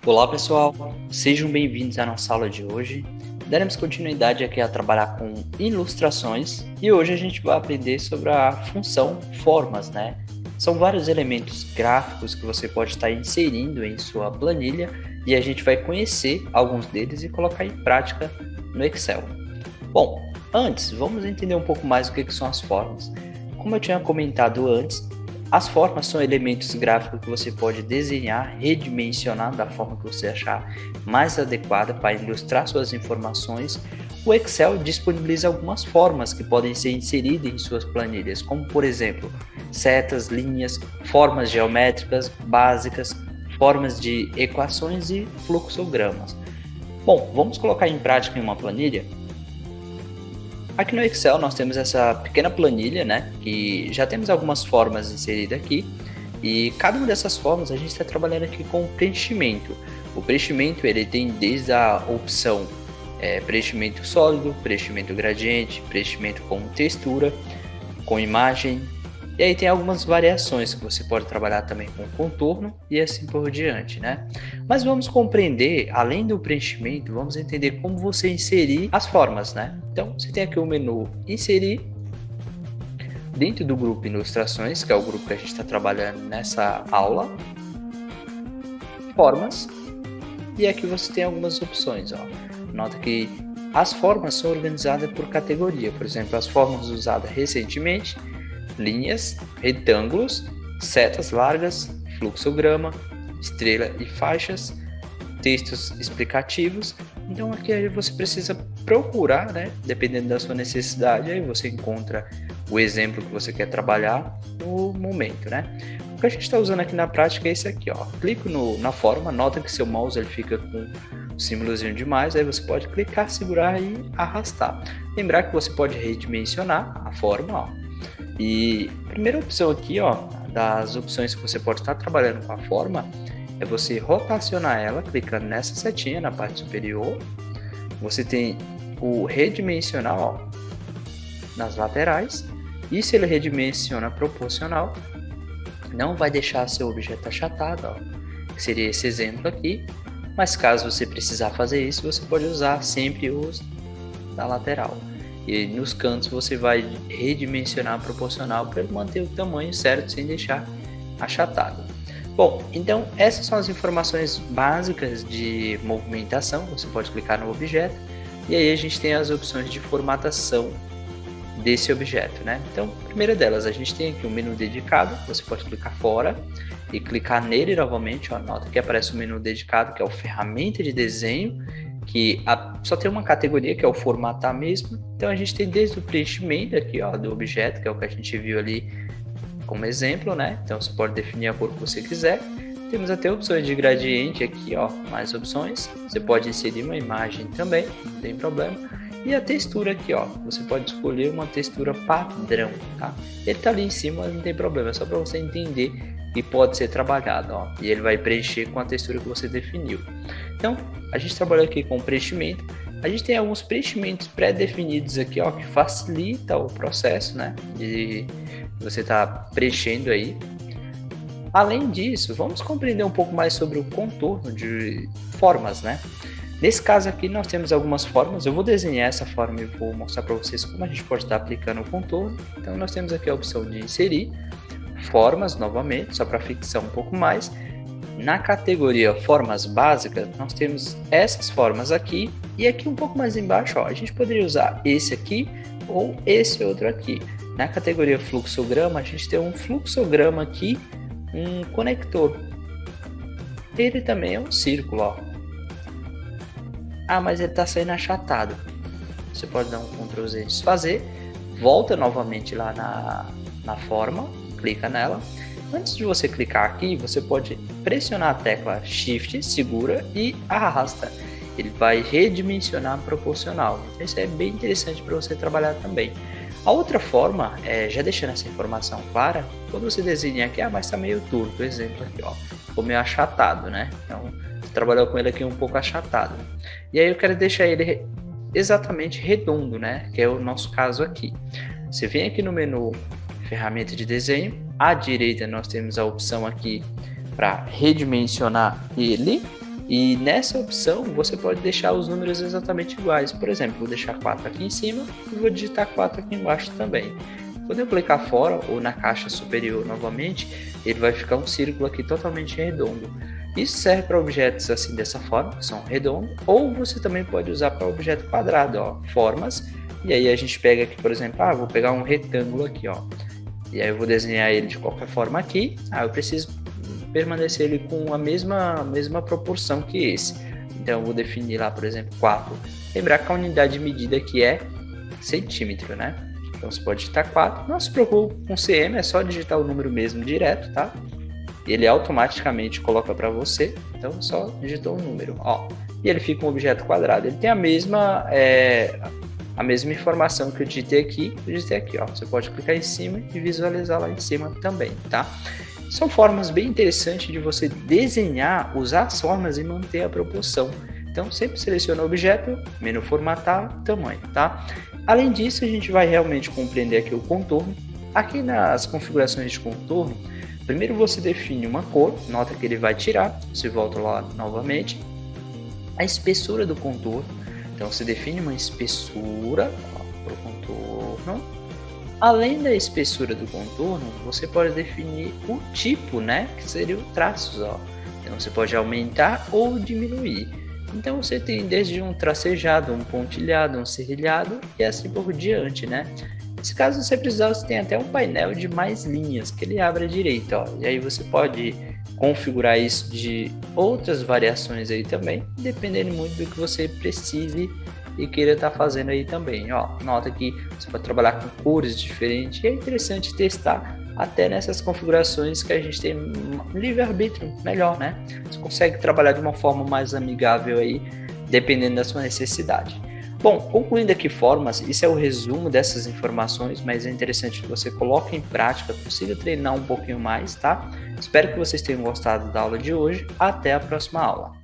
Olá pessoal, sejam bem-vindos à nossa aula de hoje. Daremos continuidade aqui a trabalhar com ilustrações e hoje a gente vai aprender sobre a função formas, né? São vários elementos gráficos que você pode estar inserindo em sua planilha e a gente vai conhecer alguns deles e colocar em prática no Excel. Bom, antes vamos entender um pouco mais o que são as formas. Como eu tinha comentado antes, as formas são elementos gráficos que você pode desenhar, redimensionar da forma que você achar mais adequada para ilustrar suas informações. O Excel disponibiliza algumas formas que podem ser inseridas em suas planilhas, como por exemplo, setas, linhas, formas geométricas básicas, formas de equações e fluxogramas. Bom, vamos colocar em prática em uma planilha? Aqui no Excel nós temos essa pequena planilha, né, que já temos algumas formas inseridas aqui e cada uma dessas formas a gente está trabalhando aqui com preenchimento. O preenchimento ele tem desde a opção preenchimento sólido, preenchimento gradiente, preenchimento com textura, com imagem, e aí tem algumas variações que você pode trabalhar também com contorno e assim por diante, né? Mas vamos compreender, além do preenchimento, vamos entender como você inserir as formas, né? Então, você tem aqui o menu Inserir, dentro do grupo Ilustrações, que é o grupo que a gente está trabalhando nessa aula, Formas, e aqui você tem algumas opções, ó. Nota que as formas são organizadas por categoria, por exemplo, as formas usadas recentemente, linhas, retângulos, setas largas, fluxograma, estrela e faixas, textos explicativos. Então aqui você precisa procurar, né? Dependendo da sua necessidade, aí você encontra o exemplo que você quer trabalhar no momento, né? O que a gente está usando aqui na prática é esse aqui, ó. Clico na forma, nota que seu mouse ele fica com o símbolozinho de mais, aí você pode clicar, segurar e arrastar. Lembrar que você pode redimensionar a forma, ó. E a primeira opção aqui, ó, das opções que você pode estar trabalhando com a forma, é você rotacionar ela, clicando nessa setinha na parte superior. Você tem o redimensionar, ó, nas laterais. E se ele redimensiona proporcional, não vai deixar seu objeto achatado, ó, que seria esse exemplo aqui. Mas caso você precisar fazer isso, você pode usar sempre os da lateral. E nos cantos você vai redimensionar proporcional para ele manter o tamanho certo sem deixar achatado. Bom, então essas são as informações básicas de movimentação. Você pode clicar no objeto e aí a gente tem as opções de formatação desse objeto, né? Então, a primeira delas, a gente tem aqui um menu dedicado. Você pode clicar fora e clicar nele novamente. Ó, nota que aparece o menu dedicado, que é o ferramenta de desenho, que só tem uma categoria, que é o formatar mesmo. Então a gente tem desde o preenchimento aqui, ó, do objeto, que é o que a gente viu ali como exemplo, né? Então você pode definir a cor que você quiser. Temos até opções de gradiente aqui, ó, mais opções. Você pode inserir uma imagem também, não tem problema. E a textura aqui, ó, você pode escolher uma textura padrão, tá? Ele tá ali em cima, mas não tem problema, é só para você entender que pode ser trabalhado, ó, e ele vai preencher com a textura que você definiu. Então, a gente trabalhou aqui com preenchimento. A gente tem alguns preenchimentos pré-definidos aqui, ó, que facilita o processo, né, de você tá preenchendo aí. Além disso, vamos compreender um pouco mais sobre o contorno de formas, né? Nesse caso aqui nós temos algumas formas. Eu vou desenhar essa forma e vou mostrar para vocês como a gente pode estar aplicando o contorno. Então nós temos aqui a opção de inserir formas novamente, só para fixar um pouco mais. Na categoria formas básicas, nós temos essas formas aqui, e aqui um pouco mais embaixo, ó, a gente poderia usar esse aqui ou esse outro aqui. Na categoria fluxograma, a gente tem um fluxograma aqui, um conector. Ele também é um círculo, ó. Ah, mas ele está saindo achatado. Você pode dar um Ctrl Z e desfazer, volta novamente lá na forma, clica nela. Antes de você clicar aqui, você pode pressionar a tecla Shift, segura e arrasta. Ele vai redimensionar proporcional. Isso é bem interessante para você trabalhar também. A outra forma, já deixando essa informação clara, quando você desenha aqui, mas está meio torto, exemplo aqui, ó, ficou meio achatado, né? Então, você trabalhou com ele aqui um pouco achatado. E aí eu quero deixar ele exatamente redondo, né? Que é o nosso caso aqui. Você vem aqui no menu ferramenta de desenho, à direita nós temos a opção aqui para redimensionar ele, E nessa opção, você pode deixar os números exatamente iguais. Por exemplo, vou deixar 4 aqui em cima e vou digitar 4 aqui embaixo também. Quando eu clicar fora ou na caixa superior novamente, ele vai ficar um círculo aqui totalmente redondo. Isso serve para objetos assim dessa forma, que são redondos, ou você também pode usar para objeto quadrado, ó, formas. E aí a gente pega aqui, por exemplo, vou pegar um retângulo aqui, ó. E aí eu vou desenhar ele de qualquer forma aqui. Eu preciso permanecer ele com a mesma proporção que esse. Então eu vou definir lá, por exemplo, 4. Lembrar que a unidade de medida aqui é centímetro, né? Então você pode digitar 4. Não se preocupe com CM, é só digitar o número mesmo direto, tá? Ele automaticamente coloca para você. Então só digitou o número, ó. E ele fica um objeto quadrado. Ele tem a mesma informação que eu digitei aqui, ó. Você pode clicar em cima e visualizar lá em cima também, tá? São formas bem interessantes de você desenhar, usar as formas e manter a proporção. Então, sempre seleciona o objeto, menu formatar, tamanho, tá? Além disso, a gente vai realmente compreender aqui o contorno. Aqui nas configurações de contorno, primeiro você define uma cor, nota que ele vai tirar, você volta lá novamente. A espessura do contorno, então você define uma espessura para o contorno. Além da espessura do contorno, você pode definir o tipo, né? Que seria o traços, ó. Então você pode aumentar ou diminuir. Então você tem desde um tracejado, um pontilhado, um serrilhado e assim por diante, né? Nesse caso, você precisar, você tem até um painel de mais linhas que ele abre à direita, ó. E aí você pode configurar isso de outras variações aí também, dependendo muito do que você precise e queira estar fazendo aí também, ó. Nota que você pode trabalhar com cores diferentes e é interessante testar até nessas configurações que a gente tem livre-arbítrio melhor, né? Você consegue trabalhar de uma forma mais amigável aí, dependendo da sua necessidade. Bom, concluindo aqui formas, isso é o resumo dessas informações, mas é interessante que você coloque em prática, consiga treinar um pouquinho mais, tá? Espero que vocês tenham gostado da aula de hoje. Até a próxima aula.